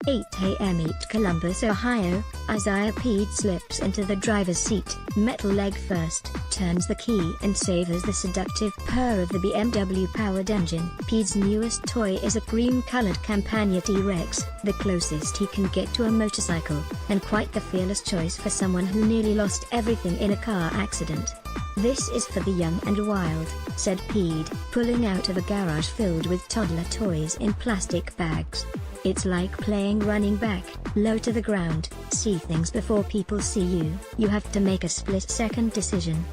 8 a.m. ETCOLUMBUS, Ohio, Isaiah Pead slips into the driver's seat, metal leg first, turns the key and savors the seductive purr of the BMW-powered engine. Pead's newest toy is a cream-colored Campagna T-Rex, the closest he can get to a motorcycle, and quite the fearless choice for someone who nearly lost everything in a car accident. "This is for the young and wild," said Pead, pulling out of a garage filled with toddler toys in plastic bags. "It's like playing running back, low to the ground, see things before people see you. You have to make a split-second decision."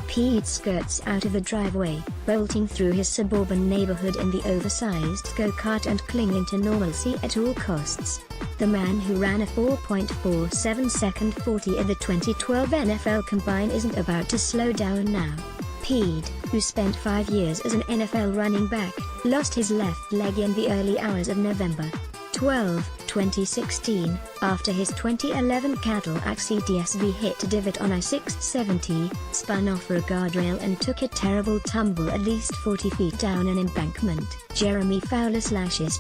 Pead skirts out of the driveway, bolting through his suburban neighborhood in the oversized go-kart and clinging to normalcy at all costs. The man who ran a 4.47-second 40 at the 2012 NFL Combine isn't about to slow down now. Pead, who spent 5 years as an NFL running back, lost his left leg in the early hours of November 12, 2016, after his 2011 Cadillac CTSV hit a divot on I-670, spun off a guardrail and took a terrible tumble at least 40 feet down an embankment. Jeremy Fowler/is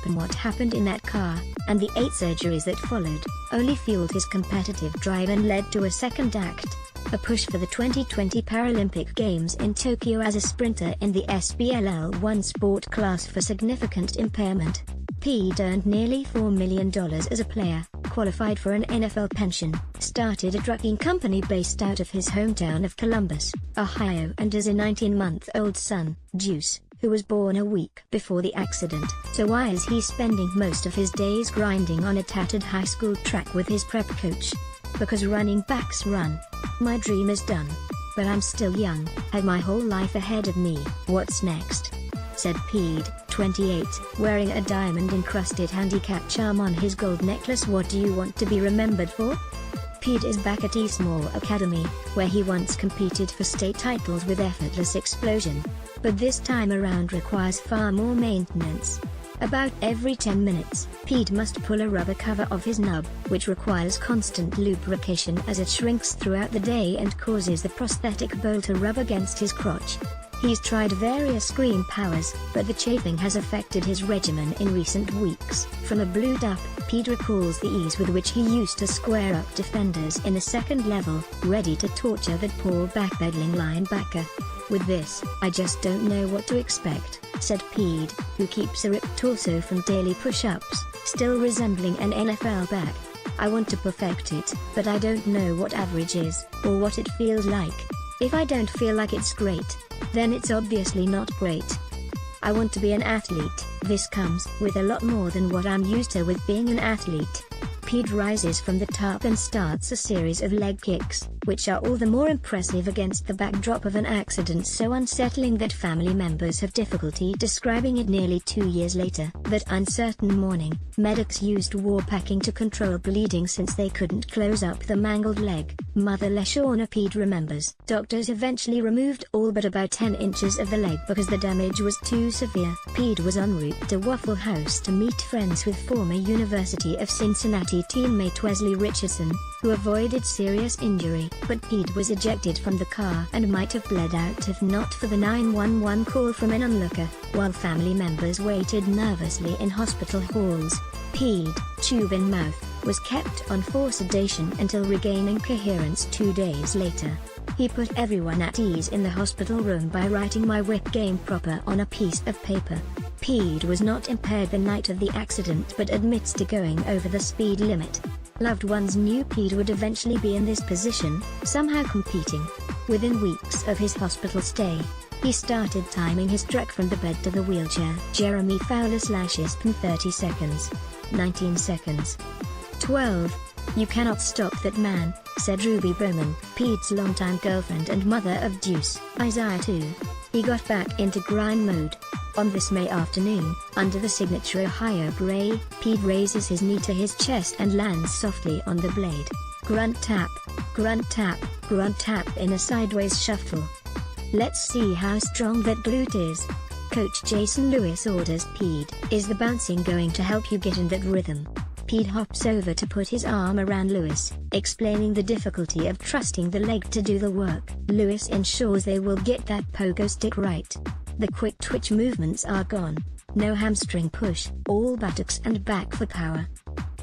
what happened in that car, and the 8 surgeries that followed, only fueled his competitive drive and led to a second act, a push for the 2020 Paralympic Games in Tokyo as a sprinter in the SBLL1 sport class for significant impairment. Pead earned nearly $4 million as a player, qualified for an NFL pension, started a trucking company based out of his hometown of Columbus, Ohio, and has a 19-month-old son, Juice, who was born a week before the accident. So why is he spending most of his days grinding on a tattered high school track with his prep coach? Because running backs run. "My dream is done. But I'm still young, have my whole life ahead of me. What's next?" said Pead, 28, wearing a diamond-encrusted handicap charm on his gold necklace. "What do you want to be remembered for?" Pead is back at Eastmoor Academy, where he once competed for state titles with effortless explosion. But this time around requires far more maintenance. About every 10 minutes, Pead must pull a rubber cover off his nub, which requires constant lubrication as it shrinks throughout the day and causes the prosthetic bowl to rub against his crotch. He's tried various scream powers, but the chafing has affected his regimen in recent weeks. From a blued up, Pead recalls the ease with which he used to square up defenders in the second level, ready to torture that poor backpedaling linebacker. "With this, I just don't know what to expect," said Pead, who keeps a ripped torso from daily push-ups, still resembling an NFL back. "I want to perfect it, but I don't know what average is, or what it feels like. If I don't feel like it's great, then it's obviously not great. I want to be an athlete. This comes with a lot more than what I'm used to with being an athlete." Pead rises from the top and starts a series of leg kicks, which are all the more impressive against the backdrop of an accident so unsettling that family members have difficulty describing it nearly 2 years later. That uncertain morning, medics used war packing to control bleeding since they couldn't close up the mangled leg, mother LaShawna Pead remembers. "Doctors eventually removed all but about 10 inches of the leg because the damage was too severe." Pead was en route to Waffle House to meet friends with former University of Cincinnati teammate Wesley Richardson, who avoided serious injury. But Pead was ejected from the car and might have bled out if not for the 911 call from an onlooker, while family members waited nervously in hospital halls. Pead, tube in mouth, was kept on for sedation until regaining coherence 2 days later. He put everyone at ease in the hospital room by writing "my whip game proper" on a piece of paper. Pead was not impaired the night of the accident but admits to going over the speed limit. Loved ones knew Pead would eventually be in this position, somehow competing. Within weeks of his hospital stay, he started timing his trek from the bed to the wheelchair. Jeremy Fowler/is 30 seconds. 19 seconds. 12. "You cannot stop that man," said Ruby Bowman, Pead's longtime girlfriend and mother of Juice, Isaiah too. He got back into grind mode. On this May afternoon, under the signature Ohio gray, Pead raises his knee to his chest and lands softly on the blade. Grunt tap, grunt tap, grunt tap in a sideways shuffle. "Let's see how strong that glute is." Coach Jason Lewis orders Pead. "Is the bouncing going to help you get in that rhythm?" Pead hops over to put his arm around Lewis, explaining the difficulty of trusting the leg to do the work. Lewis ensures they will get that pogo stick right. The quick twitch movements are gone. No hamstring push, all buttocks and back for power.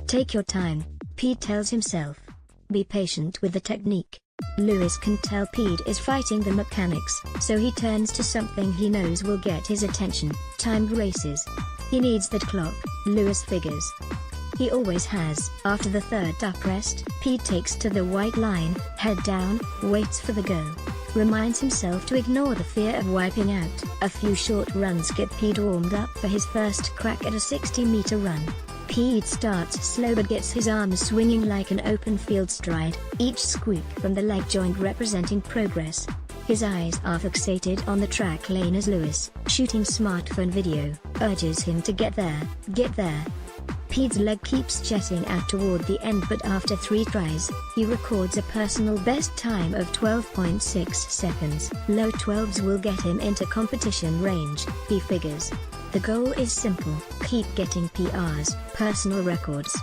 Take your time, Pead tells himself. Be patient with the technique. Lewis can tell Pead is fighting the mechanics, so he turns to something he knows will get his attention: timed races. He needs that clock, Lewis figures. He always has. After the third up rest, Pead takes to the white line, head down, waits for the go. Reminds himself to ignore the fear of wiping out. A few short runs get Pead warmed up for his first crack at a 60-meter run. Pead starts slow but gets his arms swinging like an open field stride, each squeak from the leg joint representing progress. His eyes are fixated on the track lane as Lewis, shooting smartphone video, urges him to get there, get there. Pead's leg keeps jetting out toward the end, but after 3 tries, he records a personal best time of 12.6 seconds. Low 12s will get him into competition range, he figures. The goal is simple: keep getting PRs, personal records.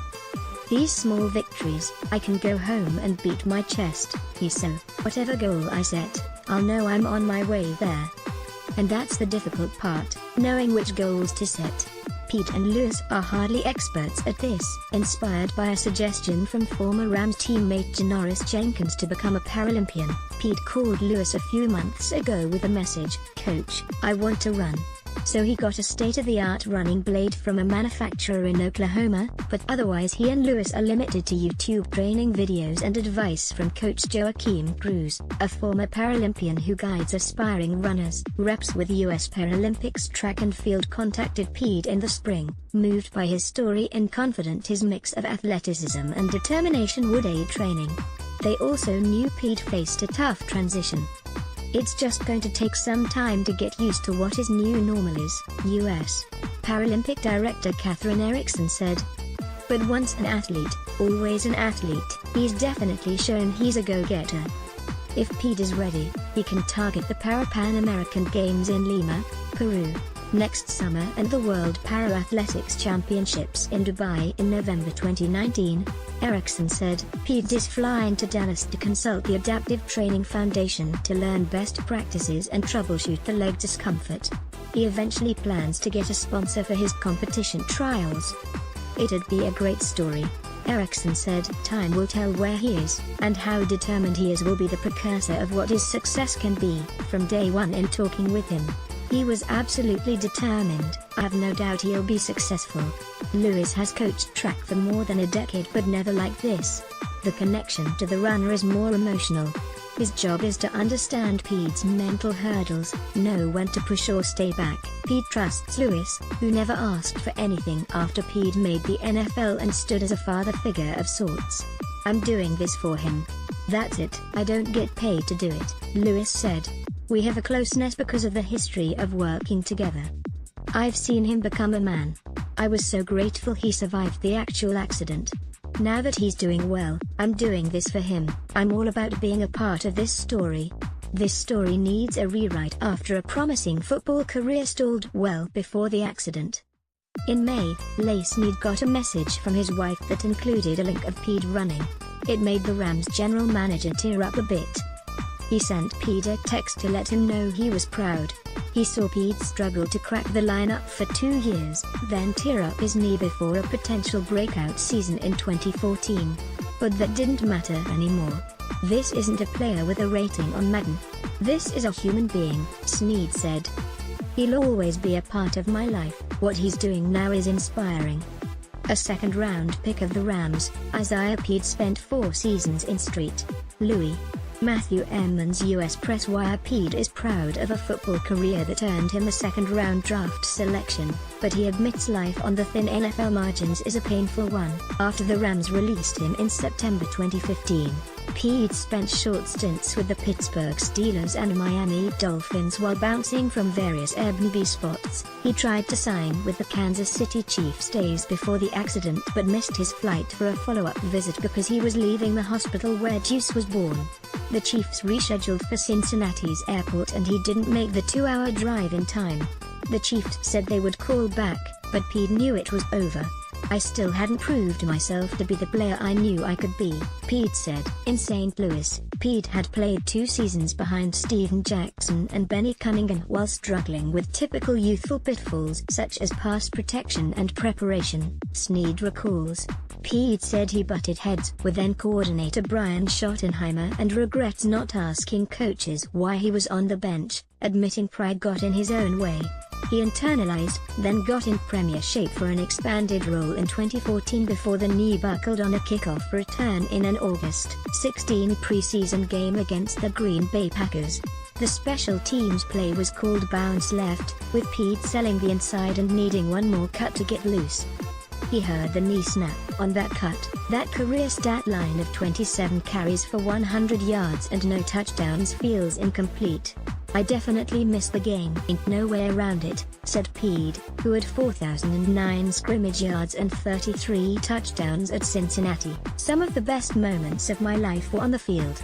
These small victories, I can go home and beat my chest, he said. Whatever goal I set, I'll know I'm on my way there. And that's the difficult part, knowing which goals to set. Pead and Lewis are hardly experts at this. Inspired by a suggestion from former Rams teammate Janoris Jenkins to become a Paralympian, Pead called Lewis a few months ago with a message: "Coach, I want to run." So he got a state-of-the-art running blade from a manufacturer in Oklahoma, but otherwise he and Lewis are limited to YouTube training videos and advice from coach Joaquim Cruz, a former Paralympian who guides aspiring runners. Reps with US Paralympics track and field contacted Pead in the spring, moved by his story and confident his mix of athleticism and determination would aid training. They also knew Pead faced a tough transition. "It's just going to take some time to get used to what his new normal is," US Paralympic Director Catherine Erickson said. "But once an athlete, always an athlete. He's definitely shown he's a go-getter. If Pead is ready, he can target the Pan American Games in Lima, Peru, next summer and the World Para-Athletics Championships in Dubai in November 2019, Erickson said. Pead is flying to Dallas to consult the Adaptive Training Foundation to learn best practices and troubleshoot the leg discomfort. He eventually plans to get a sponsor for his competition trials. "It'd be a great story," Erickson said. "Time will tell where he is, and how determined he is will be the precursor of what his success can be." From day one in talking with him, he was absolutely determined. "I have no doubt he'll be successful." Lewis has coached track for more than a decade, but never like this. The connection to the runner is more emotional. His job is to understand Pead's mental hurdles, know when to push or stay back. Pead trusts Lewis, who never asked for anything after Pead made the NFL and stood as a father figure of sorts. "I'm doing this for him. That's it. I don't get paid to do it," Lewis said. "We have a closeness because of the history of working together. I've seen him become a man. I was so grateful he survived the actual accident. Now that he's doing well, I'm doing this for him. I'm all about being a part of this story. This story needs a rewrite." After a promising football career stalled well before the accident. In May, Snead got a message from his wife that included a link of Pead running. It made the Rams general manager tear up a bit. He sent Pead a text to let him know he was proud. He saw Pead struggle to crack the lineup for 2 years, then tear up his knee before a potential breakout season in 2014. But that didn't matter anymore. "This isn't a player with a rating on Madden. This is a human being," Snead said. "He'll always be a part of my life. What he's doing now is inspiring." A second-round pick of the Rams, Isaiah Pead spent 4 seasons in St. Louis. Matthew Emmons U.S. Press Wire. Pead is proud of a football career that earned him a second-round draft selection, but he admits life on the thin NFL margins is a painful one. After the Rams released him in September 2015, Pead spent short stints with the Pittsburgh Steelers and Miami Dolphins while bouncing from various Airbnb spots. He tried to sign with the Kansas City Chiefs days before the accident but missed his flight for a follow-up visit because he was leaving the hospital where Juice was born. The Chiefs rescheduled for Cincinnati's airport and he didn't make the 2-hour drive in time. The Chiefs said they would call back, but Pead knew it was over. "I still hadn't proved myself to be the player I knew I could be," Pead said. In St. Louis, Pead had played 2 seasons behind Steven Jackson and Benny Cunningham while struggling with typical youthful pitfalls such as pass protection and preparation. Snead recalls, Pead said he butted heads with then coordinator Brian Schottenheimer and regrets not asking coaches why he was on the bench, admitting pride got in his own way. He internalized, then got in Premier shape for an expanded role in 2014 before the knee buckled on a kickoff return in an August 16 preseason game against the Green Bay Packers. The special teams play was called bounce left, with Pead selling the inside and needing one more cut to get loose. He heard the knee snap on that cut. That career stat line of 27 carries for 100 yards and no touchdowns feels incomplete. I definitely missed the game. Ain't no way around it, said Pead, who had 4,009 scrimmage yards and 33 touchdowns at Cincinnati. Some of the best moments of my life were on the field.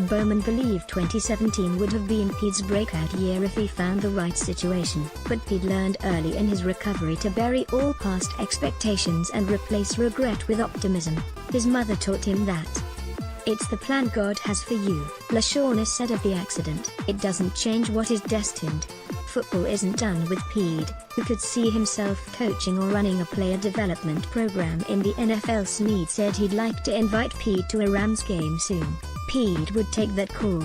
Bowman believed 2017 would have been Pead's breakout year if he found the right situation, but Pead learned early in his recovery to bury all past expectations and replace regret with optimism. His mother taught him that. It's the plan God has for you, LaShawn said of the accident. It doesn't change what is destined. Football isn't done with Pead, who could see himself coaching or running a player development program in the NFL. Snead said he'd like to invite Pead to a Rams game soon. Pead would take that call.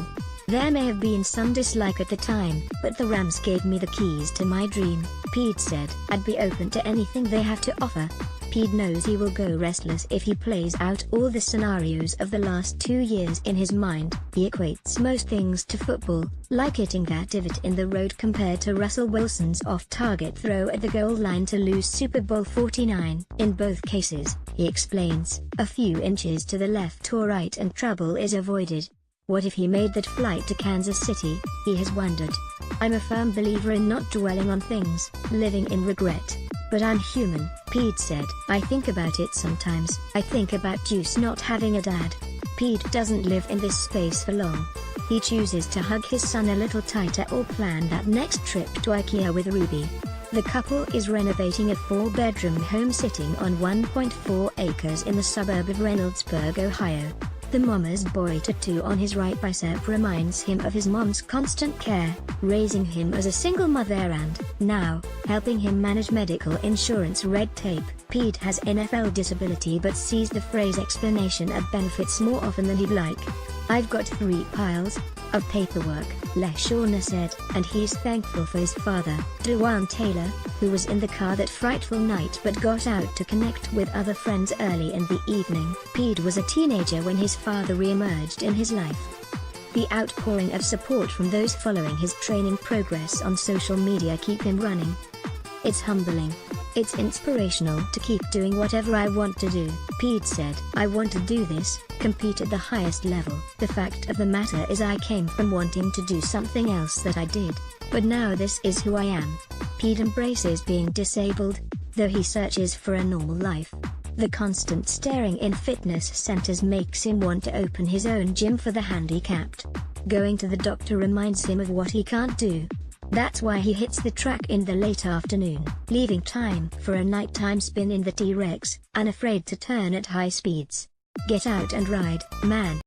There may have been some dislike at the time, but the Rams gave me the keys to my dream, Pead said. I'd be open to anything they have to offer. Pead knows he will go restless if he plays out all the scenarios of the last 2 years in his mind. He equates most things to football, like hitting that divot in the road compared to Russell Wilson's off-target throw at the goal line to lose Super Bowl 49. In both cases, he explains, a few inches to the left or right and trouble is avoided. What if he made that flight to Kansas City, he has wondered. I'm a firm believer in not dwelling on things, living in regret. But I'm human, Pead said. I think about it sometimes. I think about Juice not having a dad. Pead doesn't live in this space for long. He chooses to hug his son a little tighter or plan that next trip to IKEA with Ruby. The couple is renovating a 4-bedroom home sitting on 1.4 acres in the suburb of Reynoldsburg, Ohio. The mama's boy tattoo on his right bicep reminds him of his mom's constant care, raising him as a single mother and, now, helping him manage medical insurance red tape. Pead has NFL disability but sees the phrase explanation of benefits more often than he'd like. I've got 3 piles of paperwork, LaShawn said, and he's thankful for his father, DeJuan Taylor, who was in the car that frightful night but got out to connect with other friends early in the evening. Pead was a teenager when his father re-emerged in his life. The outpouring of support from those following his training progress on social media keep him running. It's humbling. It's inspirational to keep doing whatever I want to do, Pead said. I want to do this, compete at the highest level. The fact of the matter is I came from wanting to do something else that I did, but now this is who I am. Pead embraces being disabled, though he searches for a normal life. The constant staring in fitness centers makes him want to open his own gym for the handicapped. Going to the doctor reminds him of what he can't do. That's why he hits the track in the late afternoon, leaving time for a nighttime spin in the T-Rex, unafraid to turn at high speeds. Get out and ride, man.